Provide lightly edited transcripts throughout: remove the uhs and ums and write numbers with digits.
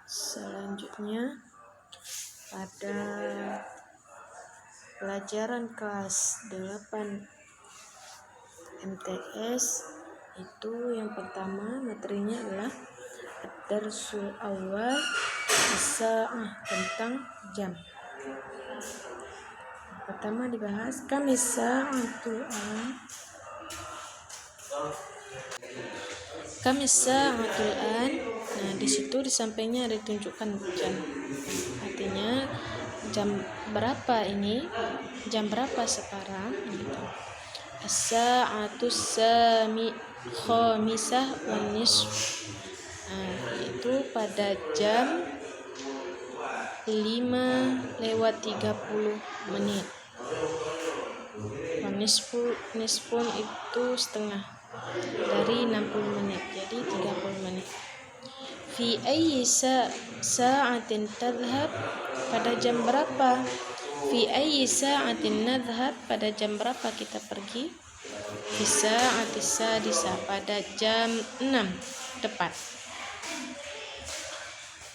Selanjutnya pada pelajaran kelas 8 MTS itu yang pertama materinya adalah Ad-Darsul Awal As-Sa'ah, tentang jam. Pertama dibahas Kamis Sa'atul An. Kamis Sa'atul An. Nah, di situ di sampingnya ada ditunjukkan jam. Artinya jam berapa ini? Jam berapa sekarang? Gitu. As-Sa'atus Khamisah wan Nisf. Nah, itu pada jam 5:30. Nisfun itu setengah dari 60 menit, jadi 30 menit. Fi ayyi sa'atin tadhhab, pada jam berapa? Fi ayyi sa'atin nadhhab, pada jam berapa kita pergi? Fi sa'atis sadisa, pada jam 6 tepat.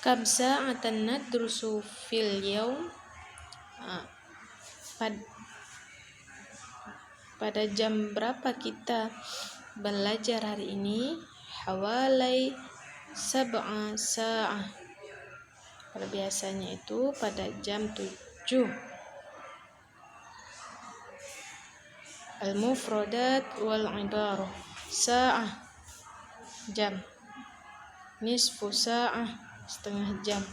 Kam sa'atan nadrusu fil yaum, pada jam berapa kita belajar hari ini? Hawalai sab'a sa'ah, pada biasanya itu pada jam 7. Al-mufradat wal ibarah. Sa'ah, jam. Nisfu sa'ah, setengah jam.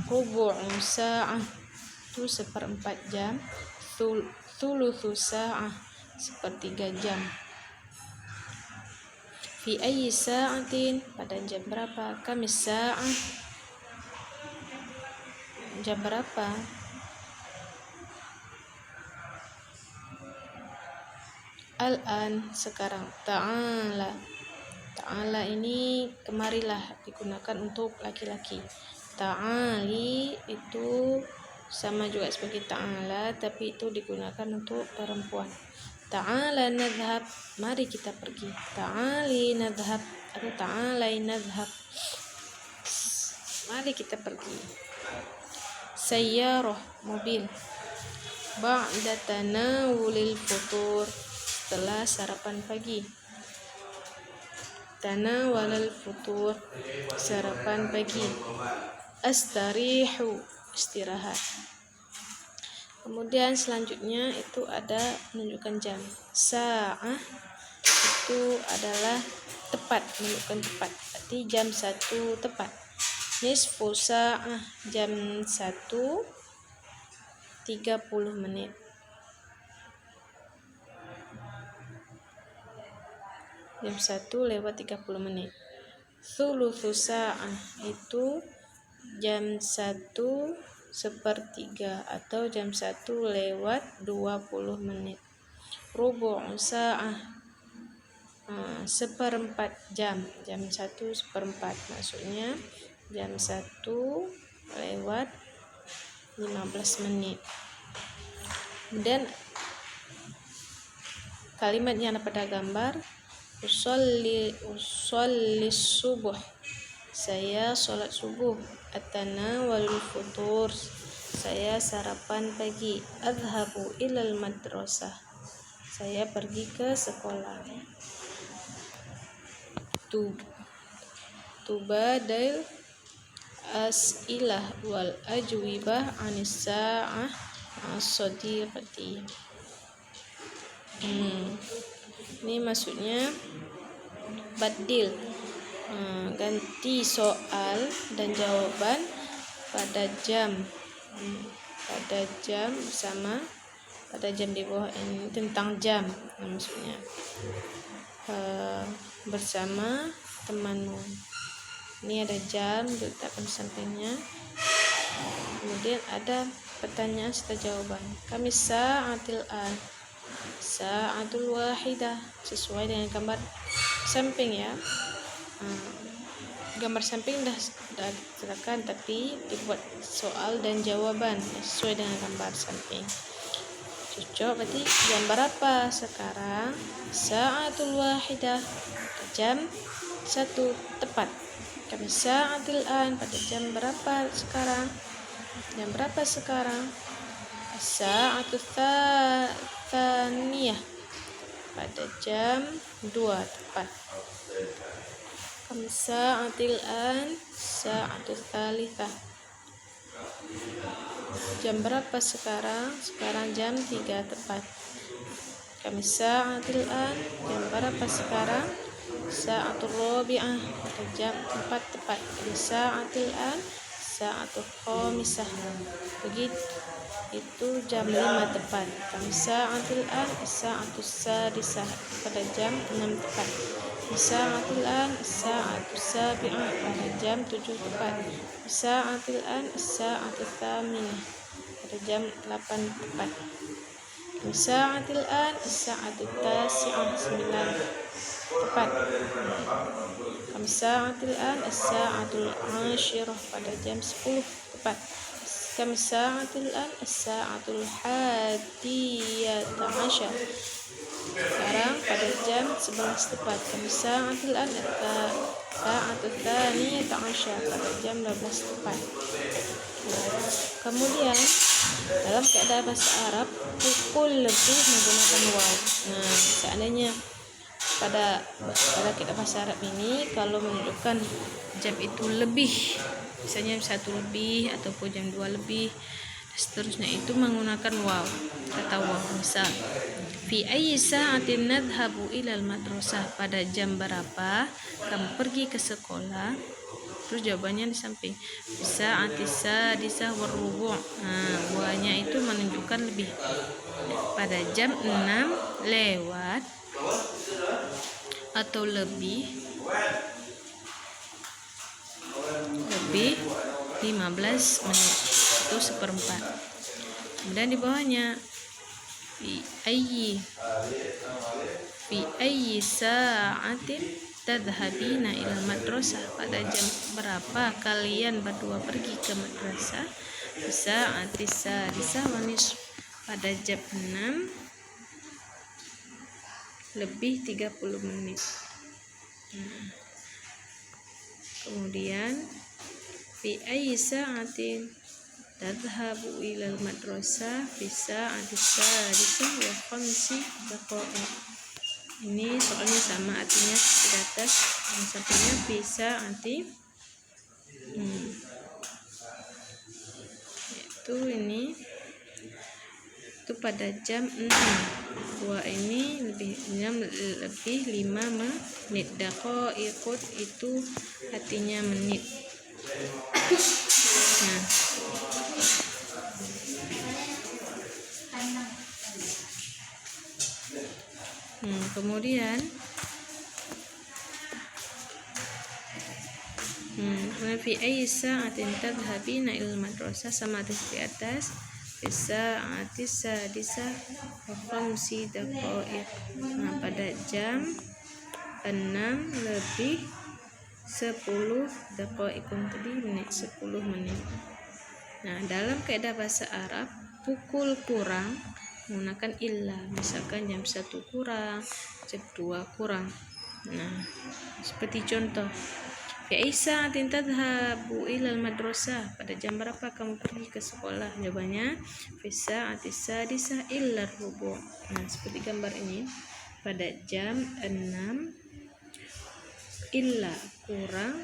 Rubu'u sa'ah, itu seperempat jam. Thuluthu sa'ah, sepertiga jam. Fi ayyi sa'atin, pada jam berapa? Kamis sa'ah, jam berapa? Al-an, sekarang. Ta'ala, ta'ala ini kemarilah digunakan untuk laki-laki. Ta'ali itu sama juga seperti ta'ala, tapi itu digunakan untuk perempuan. Ta'ala nadhhab, mari kita pergi. Ta'ali nadhhab atau ta'alai nadhhab, mari kita pergi. Sayyarah, mobil. Ba'da tanawulil futur, setelah sarapan pagi. Tanawalal futur, sarapan pagi. Astarihu, istirahat. Kemudian selanjutnya itu ada menunjukkan jam. Sa'ah itu adalah tepat, menunjukkan tepat. Berarti jam 1 tepat. Nisfu sa'ah, jam 1 30 menit. Jam 1:30 menit. Thuluthu sa'ah itu jam 1/3 atau jam 1:20 menit. Rubu'u sa'ah, seperempat jam. Jam 1/4, maksudnya jam 1:15 menit. Kemudian kalimat yang ada pada gambar, usolli subuh, saya sholat subuh. Atanawalul futur, saya sarapan pagi. Adhabu ilal madrasah, saya pergi ke sekolah. Tubadil as'ilah wal ajwibah anis sa'ah as-sadiqati. Ini maksudnya badil, ganti soal dan jawaban pada jam, sama pada jam di bawah ini tentang jam. Maksudnya bersama temanmu. Ini ada jam diletakkan di sampingnya. Kemudian ada pertanyaan serta jawaban. Kamis sa'atil an, sa'atul wahidah, sesuai dengan gambar samping ya. Gambar samping dah silakan, tapi dibuat soal dan jawaban sesuai dengan gambar samping. Cocok, berarti jam berapa sekarang? Sa'atul wahidah, jam 1 tepat. Kam sa'atil an, pada jam berapa sekarang? Jam berapa sekarang? As-sa'atu tsaniyah, pada jam 2 tepat. Kam sa'atil an, sa'atu tsalitsah. Jam berapa sekarang? Sekarang jam 3 tepat. Kam sa'atil an, jam berapa sekarang? Sa'atul rabi'ah, pada jam 4 tepat. Kam sa'atil an, sa'atul khamisah. Begitu itu jam 5 tepat. Kam sa'atil an, sa'atus sadisah, pada jam 6 tepat. Kam sa'atil an, sa'atus sabi'ah, pada jam 7 tepat. Kam sa'atil an, sa'atus tsaminah, pada jam 8 tepat. Kam sa'atil an, sa'atus tasi'ah, 9 tepat. Kam sa'atil an, sa'atul ashirah, pada jam 10 tepat. Kam sa'atil an, sa'atul hadiyata asyar, sekarang pada jam 11 tepat. Kam sa'atil an, sa'atul tsaniyata asyar, pada jam 12 tepat. Kemudian dalam kaidah bahasa Arab, pukul lebih menggunakan waw. Nah, seandainya pada kaidah bahasa Arab ini, kalau menunjukkan jam itu lebih, misalnya 1 lebih ataupun jam 2 lebih dan seterusnya, itu menggunakan waw, kata waw. Misal, fi ayyi sa'atin nadhhabu ilal madrasah, pada jam berapa kamu pergi ke sekolah? Terus jawabannya di samping. Bisa antisa disah warubu'. Nah, buahnya itu menunjukkan lebih. Pada jam 6 lewat atau lebih 15 menit, itu 1/4. Kemudian di bawahnya fi ayyi sa'atin tadhhabina ila madrasah, pada jam berapa kalian berdua pergi ke madrasah? Bisa antisa disah wanis, pada jam 6 lebih 30 menit. Kemudian fi ayyi sa'atin tadhhabu ila madrasah, bisa antisa disah wa khamsi daqaiq. Ini soalnya sama artinya di atas, yang satunya bisa anti itu ini itu pada jam 6. Dua ini lebih 5 menit. Daqaiq itu artinya menit. Nah, kemudian fi ayyi sa'atin tadhhabina ilal madrasah, sama di atas, bisa atisa disah wa khamsi daqaiq. Nah, pada jam 6 lebih 10 daqaiq, tadi menit, 10 menit. Nah, dalam kaidah bahasa Arab, pukul kurang menggunakan illa. Misalkan jam 1 kurang, jam 2 kurang. Nah, seperti contoh, fi ayyi sa'atin tadhhabu ilal madrasah, pada jam berapa kamu pergi ke sekolah? Jawabannya fi sa'ati sadisah illa rubu'. Nah, seperti gambar ini, pada jam 6 illa kurang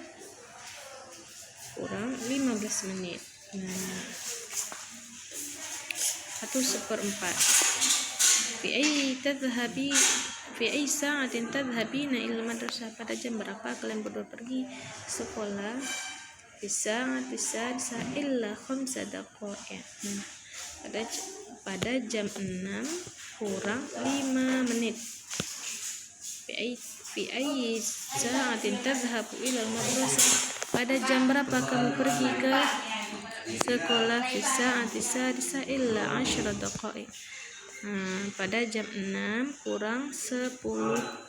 15 menit. Nah, 1/4. Fi ayyi sa'atin tadhhabina ila madrasah, pada jam berapa kalian berdua pergi sekolah? Fi sa'ati sadisah illa khamsa daqaiq. Nah, pada jam 6 kurang 5 menit. Fi ayyi sa'atin tadhhabu ila madrasah, pada jam berapa kamu pergi ke sekolah? Fi sa'ati sadisah illa 10 daqaiq. Pada jam 6 kurang 10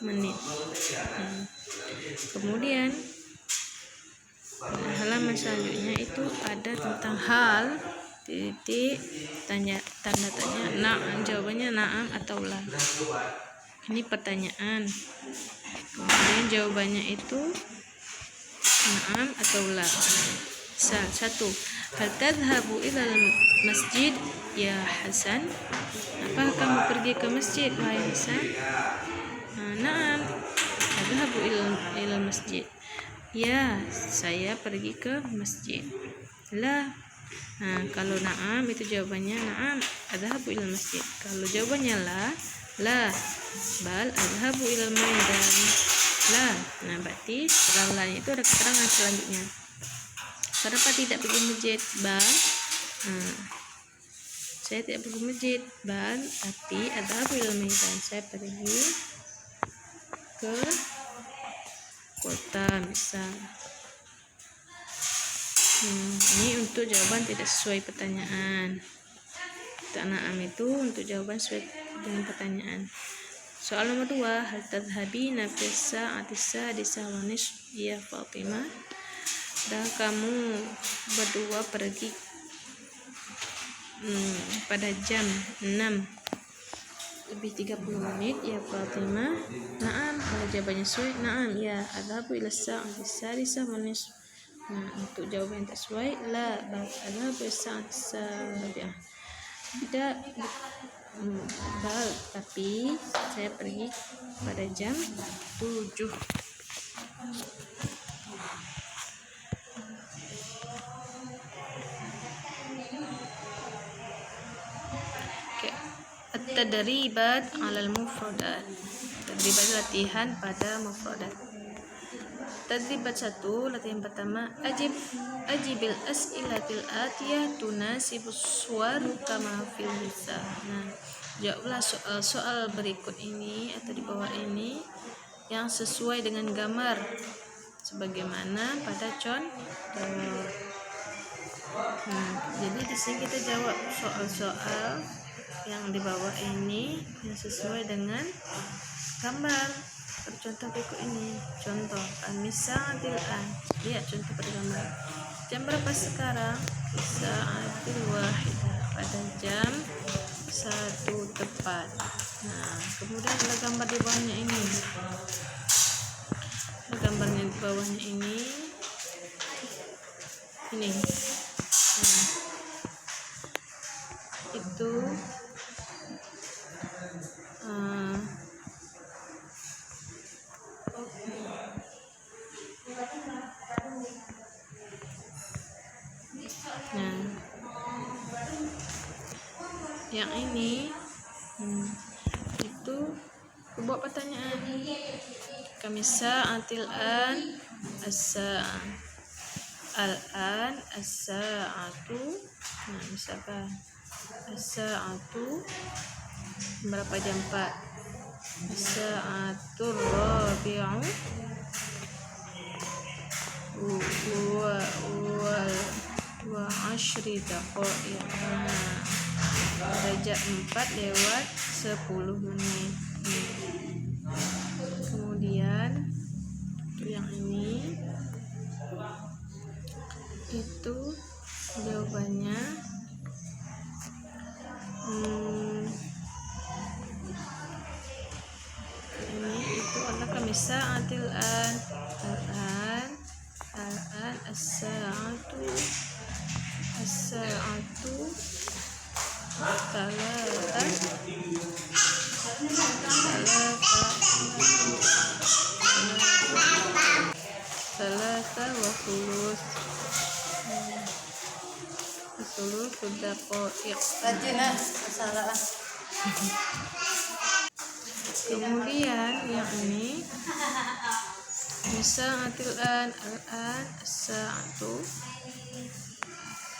menit. Kemudian halaman selanjutnya itu ada tentang hal titik tanda tanya. Nah, jawabannya na'am atau la. Ini pertanyaan. Kemudian jawabannya itu na'am atau la. Satu, hal tadhhabu ilal masjid ya Hasan? Apakah kamu pergi ke masjid wahai Hasan? Na'am, adhabu ilal masjid. Ya, saya pergi ke masjid. La. Kalau na'am itu jawabannya na'am adhabu ilal masjid. Kalau jawabannya la bal adhabu ilal maidan. La. Berarti setelah la itu ada keterangan selanjutnya. Kenapa tidak pergi masjid? Bal. Saya tidak pergi masjid. Bal, tapi adhabu ilal maidan. Saya pergi ke kota misal. Ini untuk jawaban tidak sesuai pertanyaan. Na'am itu untuk jawaban sesuai dengan pertanyaan. Soal nomor 2, hal tadhhabina fi sa'ati sadisah wa nisf ya Fatimah? Dan kamu berdua pergi pada jam 6:30 ya Fatimah? Na'am, kalau jawabannya sesuai na'am ya adhabu ila sa'ati sadisah wa nisf. Untuk jawaban yang tak sesuai la adhabu ila sa'ati sabi'ah. Tidak bal, tapi saya pergi pada jam 7. At-tadribat 'alal mufradat. Tadribat latihan pada mufradat. Tadribat 1, latihan pertama, ajibil as'ilatil atiyah tunasibus suwar kama fil misal. Jawablah soal berikut ini atau di bawah ini yang sesuai dengan gambar sebagaimana pada contoh. Jadi di sini kita jawab soal-soal yang di bawah ini yang sesuai dengan gambar. Contoh berikut ini. Contoh al-misa'atil an. Lihat contoh pada gambar. Jam berapa sekarang? Sa'atil wahidah. Pada jam 1 tepat. Kemudian ada gambar di bawahnya ini. Gambarnya di bawahnya ini. Ini. Itu yang ini itu buat pertanyaan. Kami sa'atil an as-sa'ah. Al-an as-sa'atu. Misalkan as-sa'atu berapa jam 4? As-sa'atur rabi'u wa 10 daqaiq. Pada jam 4:10. Kemudian yang ini itu jawabannya ini itu adalah kamisa atil an as-sa'atu talata wa thuluth daqaiq. Kemudian yang ini misa'atil an al-an as-sa'atu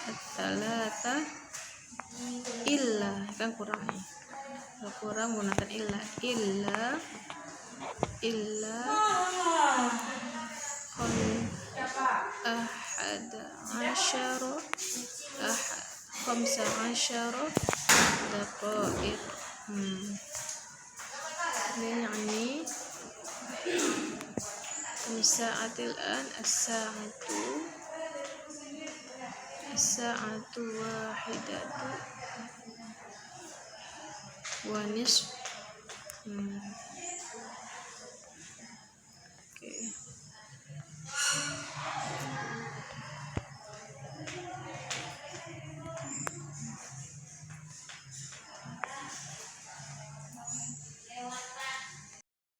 at-talata illa, kan kurang nih, kurang menggunakan illa khamsa asyara daqaiq. Yang ini misa'atil an as-sa'atu wahidatu wa nisf.